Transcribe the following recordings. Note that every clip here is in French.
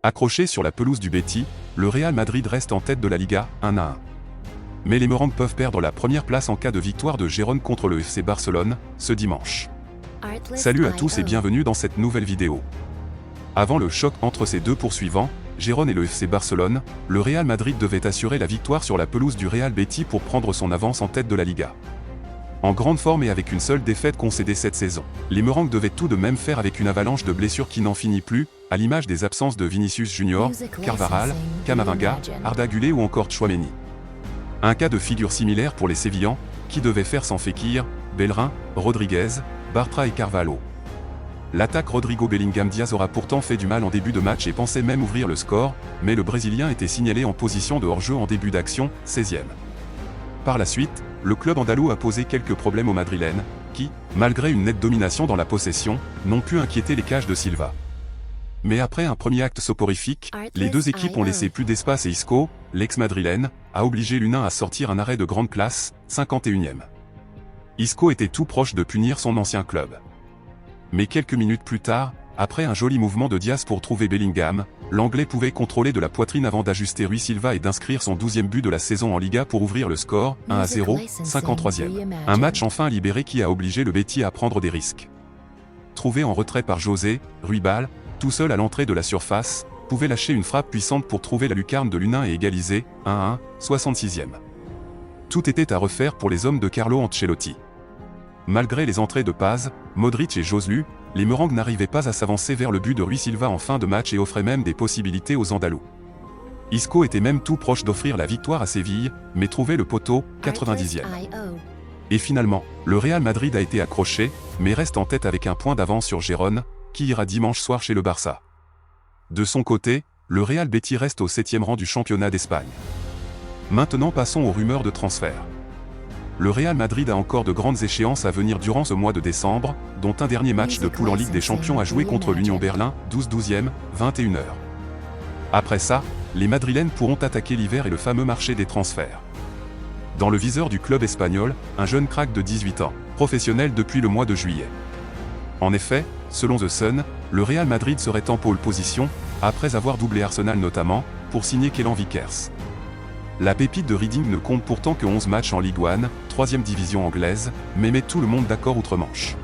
Accroché sur la pelouse du Betis, le Real Madrid reste en tête de la Liga, 1-1. Mais les Merengues peuvent perdre la première place en cas de victoire de Gérone contre le FC Barcelone, ce dimanche. Salut à tous et bienvenue dans cette nouvelle vidéo. Avant le choc entre ces deux poursuivants, Gérone et le FC Barcelone, le Real Madrid devait assurer la victoire sur la pelouse du Real Betis pour prendre son avance en tête de la Liga. En grande forme et avec une seule défaite concédée cette saison, les Merengues devaient tout de même faire avec une avalanche de blessures qui n'en finit plus, à l'image des absences de Vinicius Junior, Carvajal, Camavinga, Arda Güler ou encore Tchouaméni. Un cas de figure similaire pour les Sévillans, qui devaient faire sans Fekir, Bellerin, Rodriguez, Bartra et Carvalho. L'attaque Rodrigo Bellingham Diaz aura pourtant fait du mal en début de match et pensait même ouvrir le score, mais le Brésilien était signalé en position de hors-jeu en début d'action, 16e. Par la suite, le club andalou a posé quelques problèmes aux Madrilènes, qui, malgré une nette domination dans la possession, n'ont pu inquiéter les cages de Silva. Mais après un premier acte soporifique, les deux équipes ont laissé plus d'espace et Isco, l'ex-madrilène, a obligé l'Unin à sortir un arrêt de grande classe, 51e. Isco était tout proche de punir son ancien club. Mais quelques minutes plus tard, après un joli mouvement de Diaz pour trouver Bellingham, l'Anglais pouvait contrôler de la poitrine avant d'ajuster Rui Silva et d'inscrire son 12e but de la saison en Liga pour ouvrir le score, 1-0, 53e. Un match enfin libéré qui a obligé le Betis à prendre des risques. Trouvé en retrait par José, Ruibal, tout seul à l'entrée de la surface, pouvait lâcher une frappe puissante pour trouver la lucarne de l'Unin et égaliser, 1-1, 66e. Tout était à refaire pour les hommes de Carlo Ancelotti. Malgré les entrées de Paz, Modric et Joselu, les Merengues n'arrivaient pas à s'avancer vers le but de Rui Silva en fin de match et offraient même des possibilités aux Andalous. Isco était même tout proche d'offrir la victoire à Séville, mais trouvait le poteau, 90e. Et finalement, le Real Madrid a été accroché, mais reste en tête avec un point d'avance sur Gérone, qui ira dimanche soir chez le Barça. De son côté, le Real Betis reste au 7e rang du championnat d'Espagne. Maintenant passons aux rumeurs de transfert. Le Real Madrid a encore de grandes échéances à venir durant ce mois de décembre, dont un dernier match de poule en Ligue des Champions à jouer contre l'Union Berlin, 12-12e, 21h. Après ça, les Madrilènes pourront attaquer l'hiver et le fameux marché des transferts. Dans le viseur du club espagnol, un jeune crack de 18 ans, professionnel depuis le mois de juillet. En effet, selon The Sun, le Real Madrid serait en pole position, après avoir doublé Arsenal notamment, pour signer Kellan Vickers. La pépite de Reading ne compte pourtant que 11 matchs en Ligue 1, 3e division anglaise, mais met tout le monde d'accord outre-Manche.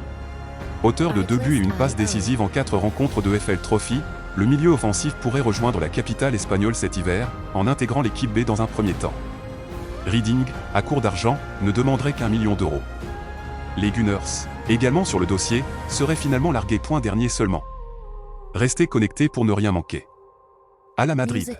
Auteur de 2 buts et une passe décisive en 4 rencontres de FL Trophy, le milieu offensif pourrait rejoindre la capitale espagnole cet hiver, en intégrant l'équipe B dans un premier temps. Reading, à court d'argent, ne demanderait qu'1 million d'euros. Les Gunners, également sur le dossier, seraient finalement largués point dernier seulement. Restez connectés pour ne rien manquer. À la Madrid.